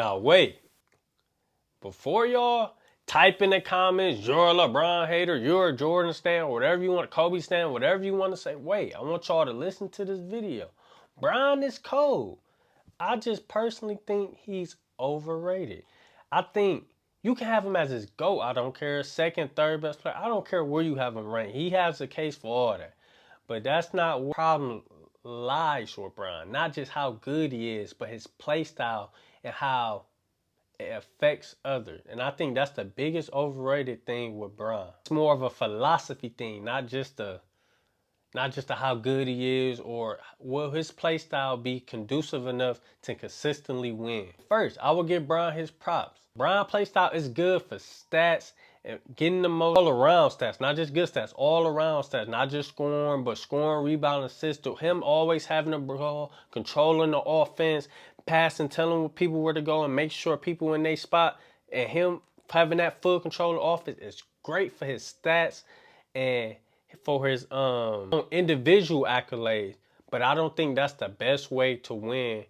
Now wait, before y'all type in the comments, you're a LeBron hater, you're a Jordan stan, whatever you want, Kobe stan, whatever you want to say. Wait, I want y'all to listen to this video. Bron is cold. I just personally think he's overrated. I think you can have him as his GOAT. I don't care. Second, third best player. I don't care where you have him ranked. He has a case for all that. But that's not where the problem lies with Bron. Not just how good he is, but his play style and how it affects others. And I think that's the biggest overrated thing with Bron. It's more of a philosophy thing, not just a how good he is, or will his play style be conducive enough to consistently win. First, I will give Bron his props. Bron play style is good for stats and getting the most all around stats, not just good stats, all around stats, not just scoring, but scoring, rebounding, assists. Him always having the ball, controlling the offense, passing, telling people where to go, and make sure people in their spot. And him having that full control of the offense is great for his stats and for his individual accolades. But I don't think that's the best way to win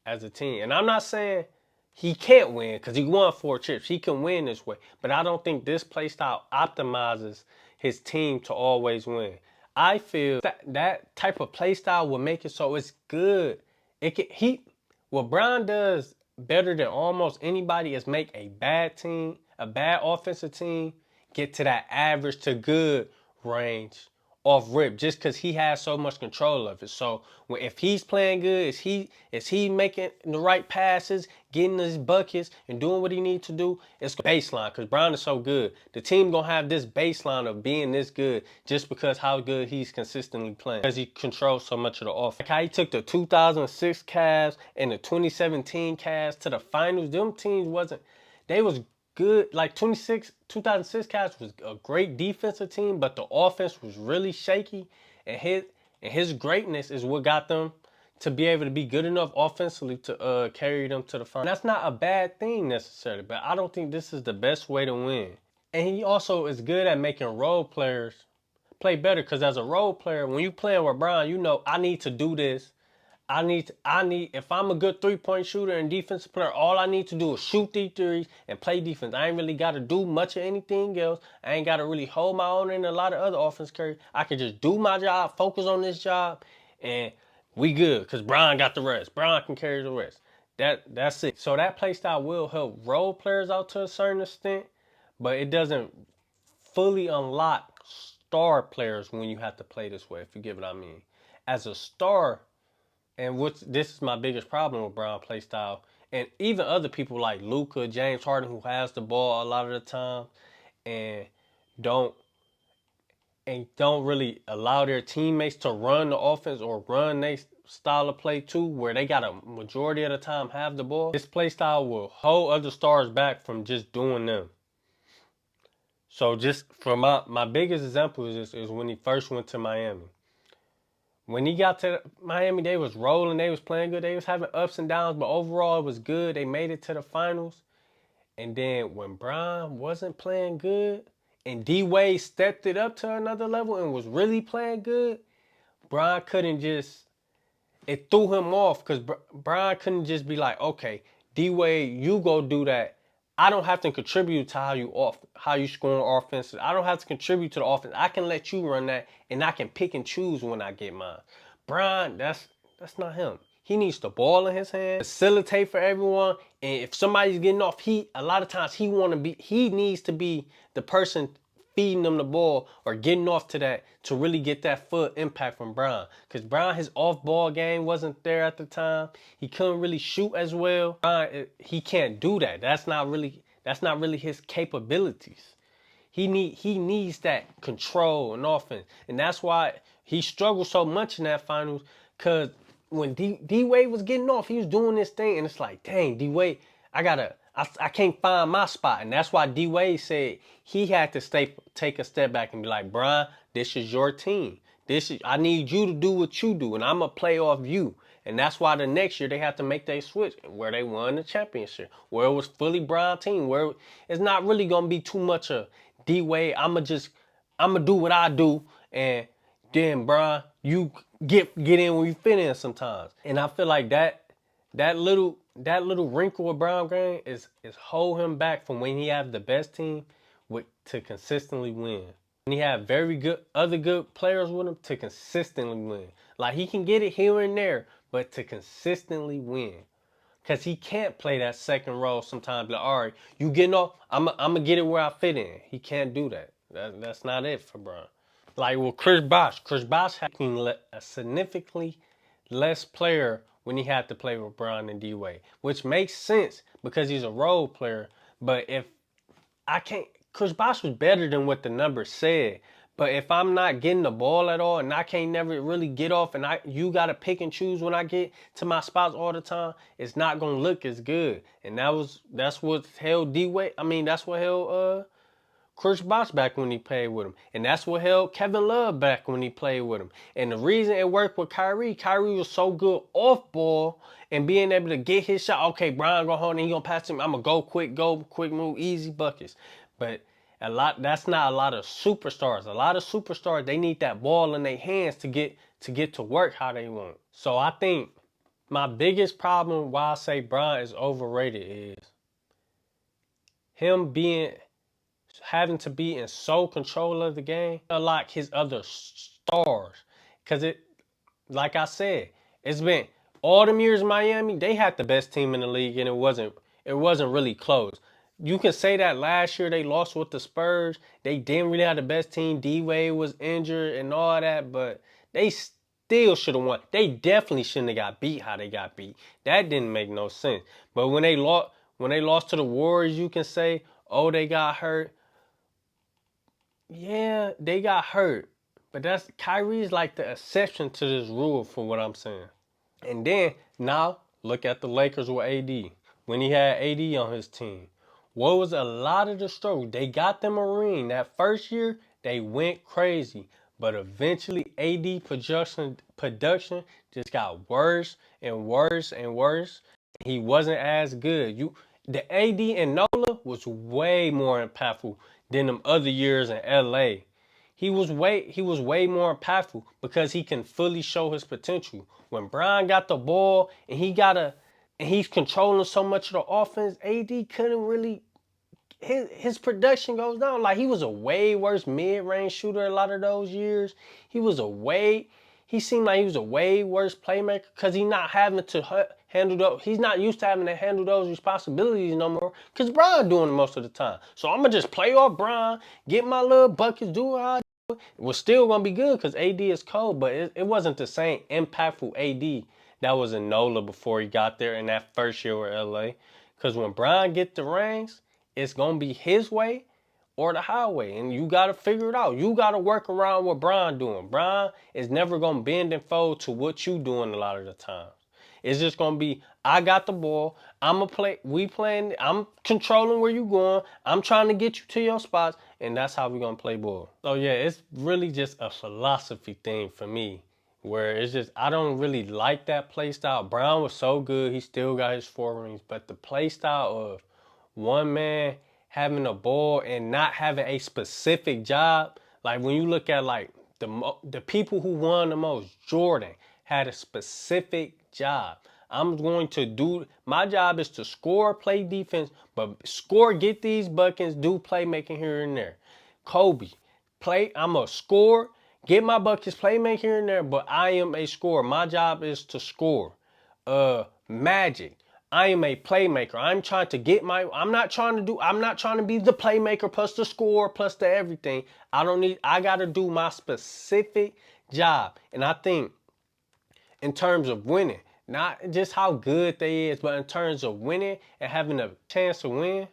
as a team. And I'm not saying he can't win, because he won 4 chips. He can win this way. But I don't think this play style optimizes his team to always win. I feel that type of play style will make it so it's good. What Bron does better than almost anybody is make a bad team, a bad offensive team, get to that average to good range off rip, just because he has so much control of it. So if he's playing good, is he making the right passes, getting his buckets, and doing what he needs to do? It's baseline, because Bron is so good. The team gonna have this baseline of being this good just because how good he's consistently playing, because he controls so much of the offense. Like how he took the 2006 Cavs and the 2017 Cavs to the finals. Them teams they was good. Like 2006 Cavs was a great defensive team, but the offense was really shaky. And his greatness is what got them to be able to be good enough offensively to carry them to the final. That's not a bad thing necessarily, but I don't think this is the best way to win. And he also is good at making role players play better, because as a role player, when you playing with Bron, you know, I need to do this. If I'm a good 3-point shooter and defensive player, all I need to do is shoot these threes and play defense. I ain't really got to do much of anything else. I ain't got to really hold my own in a lot of other offense carries. I can just do my job, focus on this job, and we good, because Bron got the rest. Bron can carry the rest. That's it. So that play style will help role players out to a certain extent, but it doesn't fully unlock star players when you have to play this way, if you get what I mean. As a star, and this is my biggest problem with Bron play style, and even other people like Luka, James Harden, who has the ball a lot of the time and don't really allow their teammates to run the offense or run their style of play too, where they got a majority of the time have the ball. This play style will hold other stars back from just doing them. So just for my biggest example is when he first went to Miami. When he got to Miami, they was rolling, they was playing good, they was having ups and downs, but overall it was good. They made it to the finals. And then when Bron wasn't playing good and D-Wade stepped it up to another level and was really playing good, Bron couldn't just, it threw him off, because Bron couldn't just be like, okay, D-Wade, you go do that. I don't have to contribute to how you score offenses. I don't have to contribute to the offense. I can let you run that, and I can pick and choose when I get mine. Bron, that's not him. He needs the ball in his hand, facilitate for everyone, and if somebody's getting off, a lot of times he needs to be the person feeding them the ball or getting off to that, to really get that full impact from Bron. Because Bron, his off-ball game wasn't there at the time. He couldn't really shoot as well. Bron, he can't do that. That's not really his capabilities. He needs that control and offense. And that's why he struggled so much in that finals, because when D-Wade was getting off, he was doing this thing, and it's like, dang, D-Wade, I can't find my spot. And that's why D-Wade said he had to take a step back and be like, Bron, this is your team. I need you to do what you do, and I'm going to play off you. And that's why the next year they had to make their switch, where they won the championship, where it was fully Bron team, where it's not really going to be too much of D-Wade. I'm going to do what I do, and then, Bron, you get in when you fit in sometimes. And I feel like that little that little wrinkle with Brown game is hold him back from when he have the best team to consistently win. When he have very good other good players with him to consistently win. Like he can get it here and there, but to consistently win. Cause he can't play that second role sometimes. Like, all right, you getting off, I'm gonna get it where I fit in. He can't do that. That's not it for Brown. Like with Chris Bosh had a significantly less player when he had to play with Brown and D-Wade, which makes sense because he's a role player. But if I can't, Chris Bosh was better than what the numbers said. But if I'm not getting the ball at all and I can't never really get off and you gotta pick and choose when I get to my spots all the time, it's not gonna look as good. And that's what held D-Wade. I mean, that's what held Chris Bosh back when he played with him. And that's what held Kevin Love back when he played with him. And the reason it worked with Kyrie was so good off ball and being able to get his shot. Okay, Brian go home and he gonna pass him. I'm gonna go, quick move, easy buckets. But that's not a lot of superstars. A lot of superstars, they need that ball in their hands to get to work how they want. So I think my biggest problem why I say Brian is overrated is him having to be in sole control of the game, unlike his other stars. Because like I said, it's been all them years in Miami, they had the best team in the league, and it wasn't really close. You can say that last year they lost with the Spurs. They didn't really have the best team. D-Wade was injured and all that, but they still should have won. They definitely shouldn't have got beat how they got beat. That didn't make no sense. But when they lost to the Warriors, you can say, oh, they got hurt. Yeah, they got hurt. But Kyrie's like the exception to this rule for what I'm saying. And then now look at the Lakers with AD. When he had AD on his team. What was a lot of the struggle? They got them a ring. That first year, they went crazy. But eventually, AD production just got worse and worse and worse. He wasn't as good. The AD and Nola was way more impactful than them other years in LA. He was way more impactful because he can fully show his potential. When Brian got the ball and he's controlling so much of the offense, AD couldn't really his production goes down. Like he was a way worse mid-range shooter a lot of those years. He seemed like he was a way worse playmaker because he's not having to handle those. He's not used to having to handle those responsibilities no more because Brian doing it most of the time. So I'm gonna just play off Brian, get my little buckets, do what I do. It was still gonna be good because AD is cold, but it wasn't the same impactful AD that was in NOLA before he got there in that first year with LA. Because when Brian get the rings, it's going to be his way or the highway. And you got to figure it out. You got to work around what Brian doing. Brian is never going to bend and fold to what you doing a lot of the times. It's just going to be, I got the ball. I'm controlling where you going. I'm trying to get you to your spots. And that's how we're going to play ball. So yeah, it's really just a philosophy thing for me. Where it's just, I don't really like that play style. Brown was so good. He still got his 4 rings. But the play style of one man having a ball and not having a specific job. Like when you look at like the people who won the most, Jordan had a specific job. My job is to score, play defense, but score, get these buckets, do playmaking here and there. Kobe, I'm a score, get my buckets, playmaking here and there, but I am a scorer. My job is to score. Magic. I am a playmaker. I'm not trying to be the playmaker plus the score plus the everything. I got to do my specific job. And I think in terms of winning, not just how good they is, but in terms of winning and having a chance to win,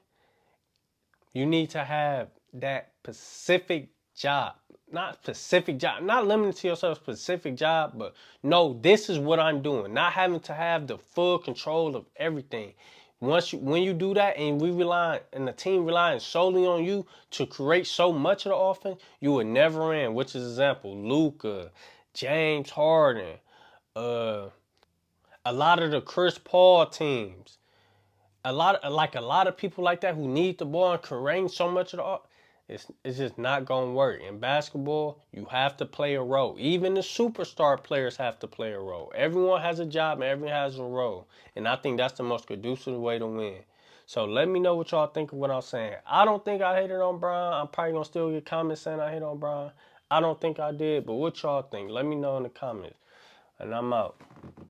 you need to have that specific job. Not specific job, not limited to yourself specific job, but no, this is what I'm doing. Not having to have the full control of everything. When you do that and the team relying solely on you to create so much of the offense, you will never win, which is example, Luka, James Harden, a lot of the Chris Paul teams, a lot of people like that who need the ball and create so much of the offense. It's just not gonna work. In basketball, you have to play a role. Even the superstar players have to play a role. Everyone has a job and everyone has a role. And I think that's the most conducive way to win. So let me know what y'all think of what I'm saying. I don't think I hated on Brian. I'm probably gonna still get comments saying I hate on Brian. I don't think I did, but what y'all think? Let me know in the comments. And I'm out.